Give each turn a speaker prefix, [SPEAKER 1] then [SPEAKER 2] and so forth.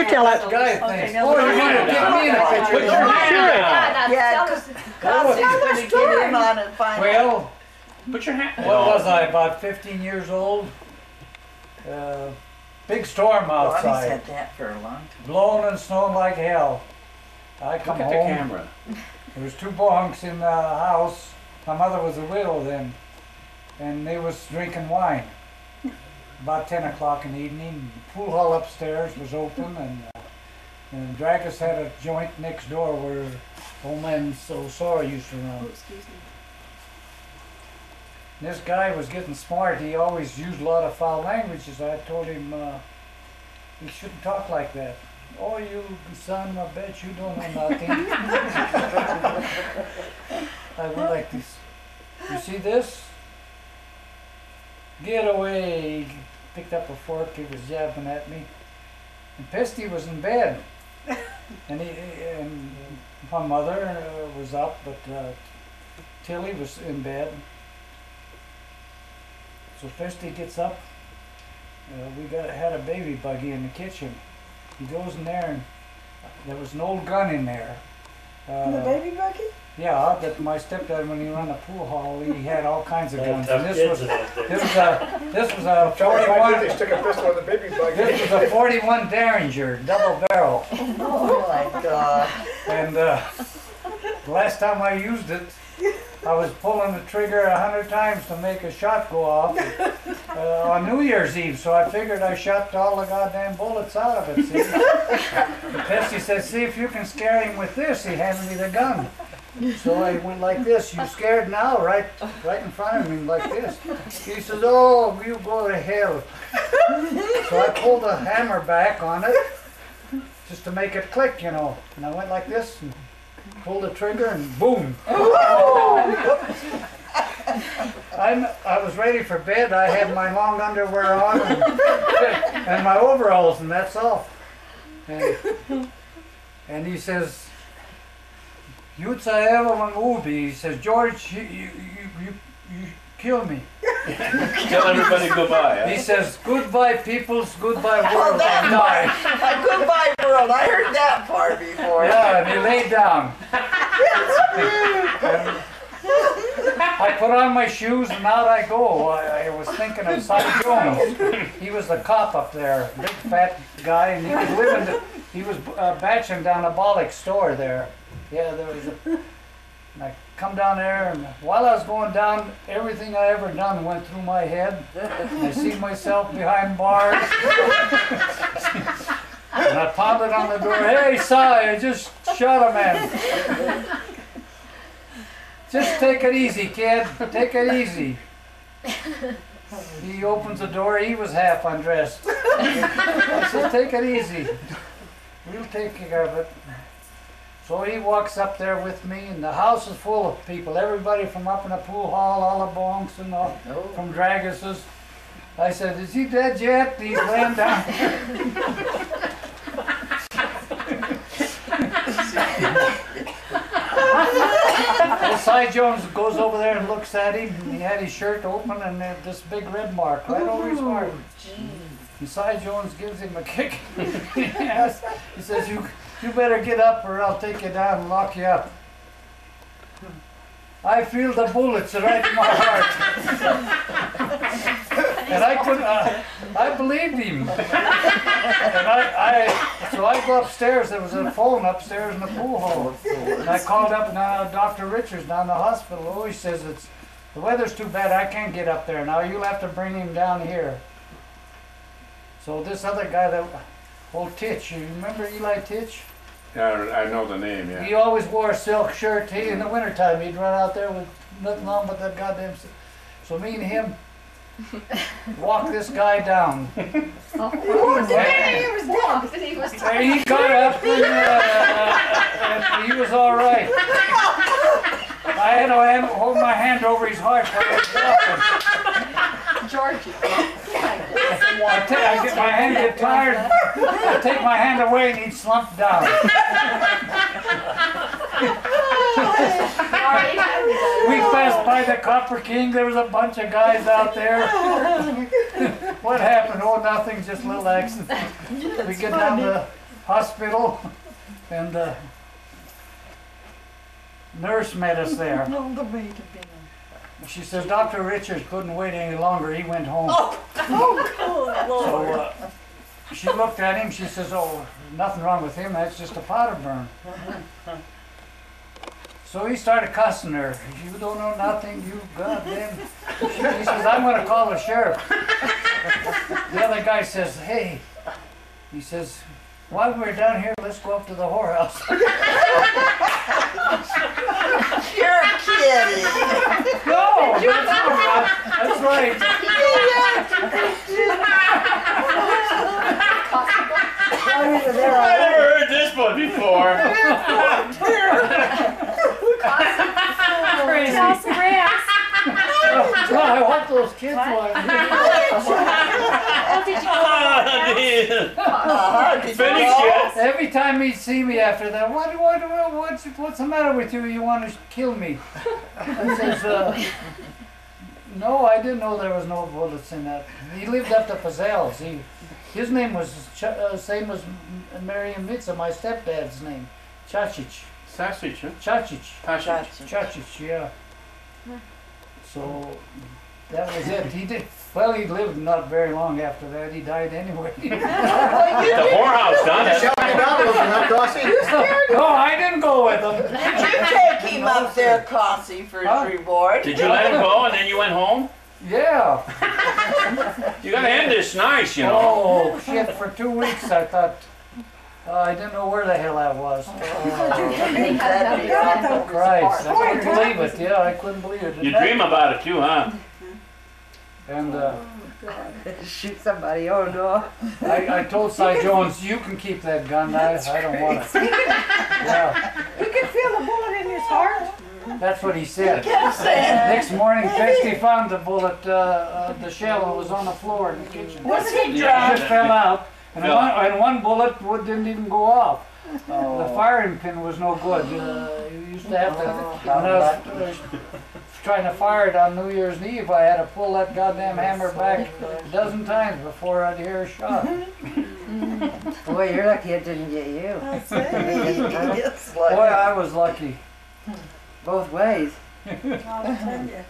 [SPEAKER 1] tell it.
[SPEAKER 2] Guy thinks, oh, you want to get me in a picture? Put your hand down.
[SPEAKER 3] Yeah, Kossy gonna get in on it finally.
[SPEAKER 2] Well,
[SPEAKER 4] Put your hand.
[SPEAKER 2] what was I, about 15 years old? Big storm
[SPEAKER 3] Bonnie
[SPEAKER 2] outside,
[SPEAKER 3] said that for a long time.
[SPEAKER 2] blowing and snowing like hell. I come
[SPEAKER 4] Look at the
[SPEAKER 2] home,
[SPEAKER 4] camera.
[SPEAKER 2] there was 2 bunks in the house. My mother was a widow then, and they was drinking wine. About 10 o'clock in the evening, the pool hall upstairs was open, and Dragus had a joint next door where old man Sora used to run.
[SPEAKER 5] Excuse me.
[SPEAKER 2] This guy was getting smart. He always used a lot of foul languages. I told him he shouldn't talk like that. Oh, you son of a bitch, you don't know nothing. I went like this. You see this? Get away. He picked up a fork. He was jabbing at me. And Pisty was in bed. And my mother was up, but Tilly was in bed. So Pisty gets up. We had a baby buggy in the kitchen. He goes in there, and there was an old gun in there.
[SPEAKER 3] In the baby buggy?
[SPEAKER 2] Yeah, that my stepdad, when he ran the pool hall, he had all kinds of guns. And this was a
[SPEAKER 6] They
[SPEAKER 2] 41.
[SPEAKER 6] stick a pistol in the baby buggy.
[SPEAKER 2] This was a 41 Derringer, double barrel.
[SPEAKER 3] Oh my God.
[SPEAKER 2] And the last time I used it, I was pulling the trigger 100 times to make a shot go off on New Year's Eve. So I figured I shot all the goddamn bullets out of it. See? The Pesty said, "See if you can scare him with this." He handed me the gun. So I went like this. "You scared now?" Right in front of him like this. He says, "Oh, you go to hell." So I pulled the hammer back on it just to make it click, you know. And I went like this and pulled the trigger and boom. I was ready for bed. I had my long underwear on and my overalls, and that's all. And he says, "You'd say everyone will be." He says, "George, you kill me."
[SPEAKER 4] Tell everybody goodbye.
[SPEAKER 2] He says, "Goodbye, peoples, goodbye,
[SPEAKER 3] Oh,
[SPEAKER 2] world."
[SPEAKER 3] that
[SPEAKER 2] And died.
[SPEAKER 3] part. Goodbye, world. I heard that part before.
[SPEAKER 2] Yeah, and he laid down. And I put on my shoes and out I go. I was thinking of Cy Jones. He was the cop up there, big fat guy, and he was batching down a Bollock store there. Yeah, there was and I come down there, and while I was going down, everything I ever done went through my head. And I see myself behind bars. And I pounded on the door. "Hey, Cy, I just shot a man. Just take it easy, kid. Take it easy." He opens the door. He was half undressed. I said, "Take it easy. We'll take care of it." So he walks up there with me, and the house is full of people. Everybody from up in the pool hall, all the bonks and all, from Dragus's. I said, "Is he dead yet?" He's laying down. Well, Cy Jones goes over there and looks at him, and he had his shirt open and this big red mark right over his heart. And Cy Jones gives him a kick. He says, you better get up or I'll take you down and lock you up." I feel the bullets right in my heart. And I couldn't, I believed him. And so I go upstairs. There was a phone upstairs in the pool hall. And I called up Dr. Richards down the hospital. Oh, he says, the weather's too bad. I can't get up there now. You'll have to bring him down here. So this other guy, old Titch, you remember Eli Titch?
[SPEAKER 4] Yeah, I know the name, yeah.
[SPEAKER 2] He always wore a silk shirt. In the wintertime, he'd run out there with nothing on but that goddamn. So me and him walk this guy down.
[SPEAKER 5] He was
[SPEAKER 2] And he got up and he was all right. I had to hold my hand over his heart while I was walking.
[SPEAKER 5] Georgie.
[SPEAKER 2] I get my hand get tired. I take my hand away and he'd slump down. We passed by the Copper King. There was a bunch of guys out there. What happened? Oh, nothing. Just a little accident. We get down to hospital, and the nurse met us there. She says, Dr. Richards couldn't wait any longer. He went home. So she looked at him. She says, oh, nothing wrong with him. That's just a powder burn. So he started cussing her. You don't know nothing, you goddamn. He says, I'm going to call the sheriff. The other guy says, hey. He says, while we're down here, let's go up to the whorehouse.
[SPEAKER 3] You're kidding.
[SPEAKER 2] No, that's right.
[SPEAKER 4] I've never heard this one before.
[SPEAKER 1] Kossy rants.
[SPEAKER 2] Well, I hope those kids want
[SPEAKER 1] Oh, did you
[SPEAKER 4] Finish it.
[SPEAKER 2] Every time he'd see me after that, what's the matter with you? You want to kill me? I says, no, I didn't know there was no bullets in that. He lived up to Fazell's. His name was same as Mary and Mitza, my stepdad's name, Chachich.
[SPEAKER 4] Sausage, huh?
[SPEAKER 2] Chachich.
[SPEAKER 4] Sausage.
[SPEAKER 2] Chachich, yeah. So that was it. He did. Well, he lived not very long after that. He died anyway.
[SPEAKER 4] The whorehouse done it.
[SPEAKER 6] Shall we down with him, huh, Kossy?
[SPEAKER 2] No, I didn't go with him.
[SPEAKER 3] Did you take him up there, Kossy, for
[SPEAKER 2] Huh?
[SPEAKER 3] his reward?
[SPEAKER 4] Did you let him go and then you went home?
[SPEAKER 2] Yeah.
[SPEAKER 4] You gotta end this nice, you know.
[SPEAKER 2] Oh, shit, for 2 weeks I thought, I didn't know where the hell I was.
[SPEAKER 3] That'd be awful.
[SPEAKER 2] Christ, I couldn't believe it, yeah, I couldn't believe it.
[SPEAKER 4] You dream about it too, huh?
[SPEAKER 2] And
[SPEAKER 3] Shoot somebody, oh no.
[SPEAKER 2] I told Cy Jones, you can keep that gun, I don't want it. Yeah,
[SPEAKER 1] You can feel the bullet in his heart.
[SPEAKER 2] that's what he said.
[SPEAKER 3] Kept saying.
[SPEAKER 2] Next morning, Christy found the bullet, the shell was on the floor in the kitchen.
[SPEAKER 3] Was he
[SPEAKER 2] It
[SPEAKER 3] drunk?
[SPEAKER 2] just fell out, and
[SPEAKER 4] Fell
[SPEAKER 2] one bullet didn't even go off. The
[SPEAKER 3] Oh.
[SPEAKER 2] firing pin was no good. You used to have to, when I was trying to fire it on New Year's Eve, I had to pull that goddamn hammer back a dozen times before I'd hear a shot.
[SPEAKER 3] Boy, you're lucky it didn't get you.
[SPEAKER 2] Boy, I was lucky.
[SPEAKER 3] Both ways.
[SPEAKER 1] I'll tell you.